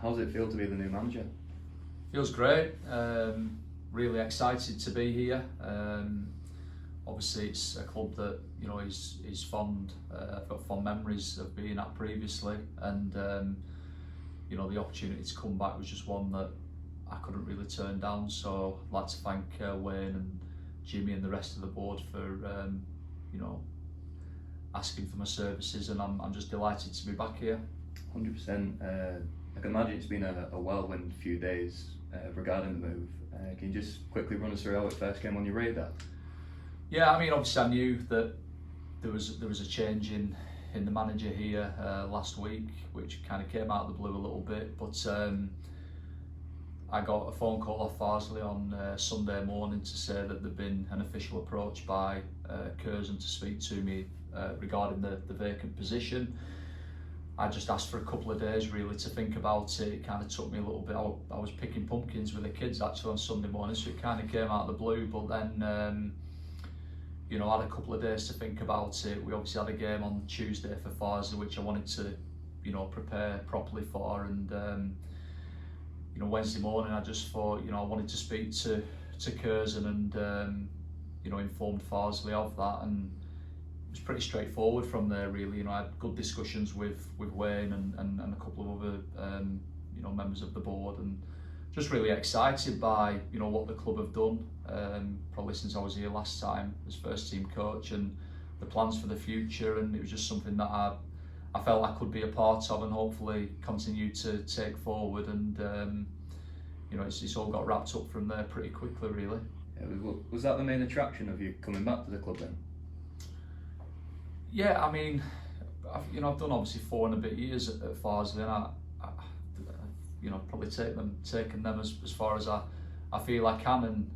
How does it feel to be the new manager? Feels great. Really excited to be here. Obviously, it's a club that is fond. I've got fond memories of being at previously, and the opportunity to come back was just one that I couldn't really turn down. So I'd like to thank Wayne and Jimmy and the rest of the board for asking for my services, and I'm just delighted to be back here. 100%. I can imagine it's been a whirlwind few days regarding the move. Can you just quickly run us through how it first came on your radar? Yeah, I mean, obviously I knew that there was a change in the manager here last week, which kind of came out of the blue a little bit, but I got a phone call off Farsley on Sunday morning to say that there'd been an official approach by Curzon to speak to me regarding the vacant position. I just asked for a couple of days really to think about it. It kind of took me a little bit. I was picking pumpkins with the kids actually on Sunday morning, so it kind of came out of the blue, but then I had a couple of days to think about it. We obviously had a game on Tuesday for Farsley, which I wanted to prepare properly for, and Wednesday morning I just thought I wanted to speak to Curzon and informed Farsley of that, and it was pretty straightforward from there really. I had good discussions with Wayne and a couple of other members of the board, and just really excited by what the club have done probably since I was here last time as first team coach, and the plans for the future, and it was just something that I felt I could be a part of and hopefully continue to take forward, and it's all got wrapped up from there pretty quickly really. Yeah, was that the main attraction of you coming back to the club then? Yeah, I mean, I've done obviously 4 and a bit years at Farsley, and I've probably taken them as far as I feel I can, and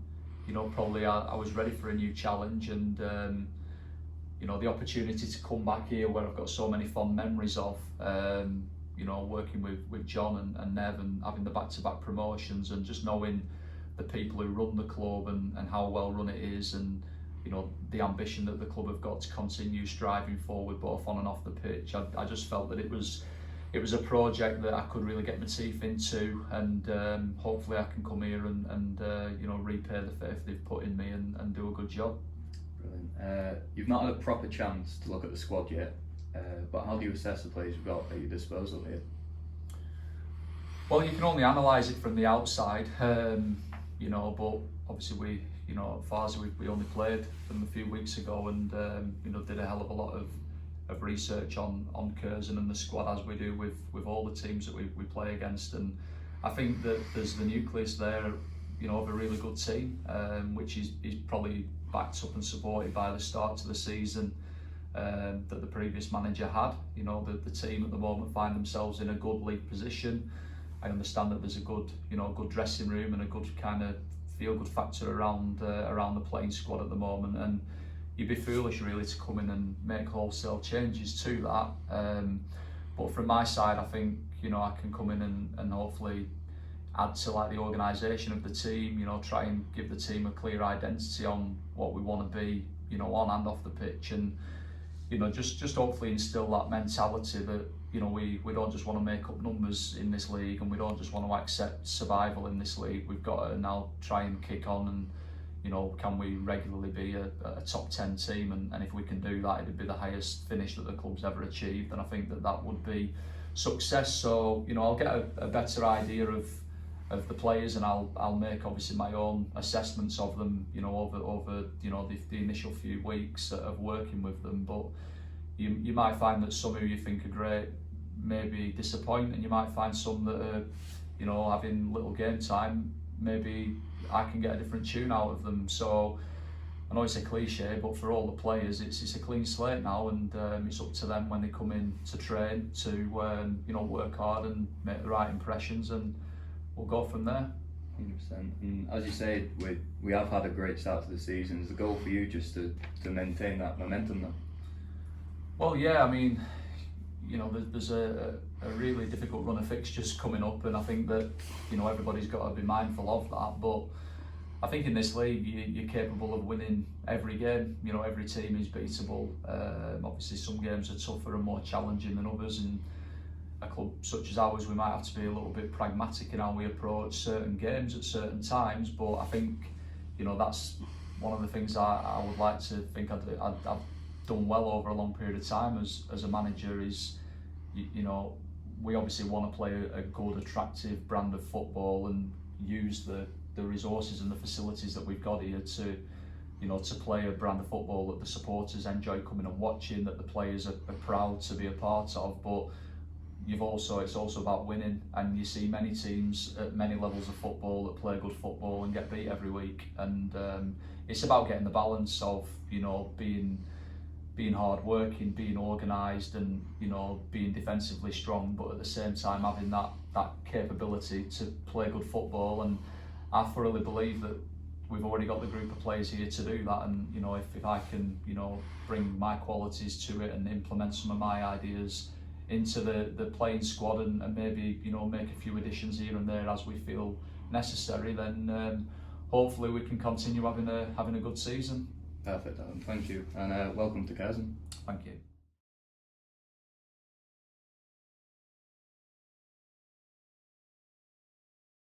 probably I was ready for a new challenge, and the opportunity to come back here where I've got so many fond memories of, working with John and Nev, and having the back-to-back promotions, and just knowing the people who run the club and how well run it is, and the ambition that the club have got to continue striving forward both on and off the pitch. I just felt that it was a project that I could really get my teeth into, and hopefully I can come here and repay the faith they've put in me and do a good job. Brilliant. You've not had a proper chance to look at the squad yet, but how do you assess the players you've got at your disposal here? Well, you can only analyse it from the outside, but obviously we, at Farsley we only played them a few weeks ago, and did a hell of a lot of research on Curzon and the squad, as we do with all the teams that we play against, and I think that there's the nucleus there of a really good team, which is probably backed up and supported by the start to the season that the previous manager had. The team at the moment find themselves in a good league position. I understand that there's a good good dressing room and a good kind of feel-good factor around the playing squad at the moment, and you'd be foolish really to come in and make wholesale changes to that. But from my side, I think I can come in and hopefully add to the organisation of the team. Try and give the team a clear identity on what we want to be, on and off the pitch, and just hopefully instill that mentality that we don't just want to make up numbers in this league, and we don't just want to accept survival in this league. We've got to now try and kick on, and can we regularly be a top 10 team, and if we can do that, it'd be the highest finish that the club's ever achieved, and I think that would be success. So I'll get a better idea of the players, and I'll make obviously my own assessments of them over the initial few weeks of working with them. But you might find that some who you think are great maybe disappoint, and you might find some that are having little game time. Maybe I can get a different tune out of them. So I know it's a cliche, but for all the players, it's a clean slate now, and it's up to them when they come in to train to work hard and make the right impressions, and we'll go from there. 100%. And as you say, we have had a great start to the season. Is the goal for you just to maintain that momentum then? Well, yeah, I mean, there's a really difficult run of fixtures coming up, and I think that everybody's got to be mindful of that. But I think in this league you're capable of winning every game. Every team is beatable. Obviously some games are tougher and more challenging than others, and a club such as ours, we might have to be a little bit pragmatic in how we approach certain games at certain times. But I think, that's one of the things I would like to think I've done well over a long period of time as a manager is, we obviously want to play a good, attractive brand of football and use the resources and the facilities that we've got here to play a brand of football that the supporters enjoy coming and watching, that the players are proud to be a part of. But it's also about winning, and you see many teams at many levels of football that play good football and get beat every week. And it's about getting the balance of being hard working, being organised, and being defensively strong, but at the same time having that capability to play good football. And I thoroughly believe that we've already got the group of players here to do that. And if I can bring my qualities to it and implement some of my ideas into the playing squad, and maybe make a few additions here and there as we feel necessary, then hopefully we can continue having a good season. Perfect, Alan. Thank you, and welcome to Curzon. Thank you.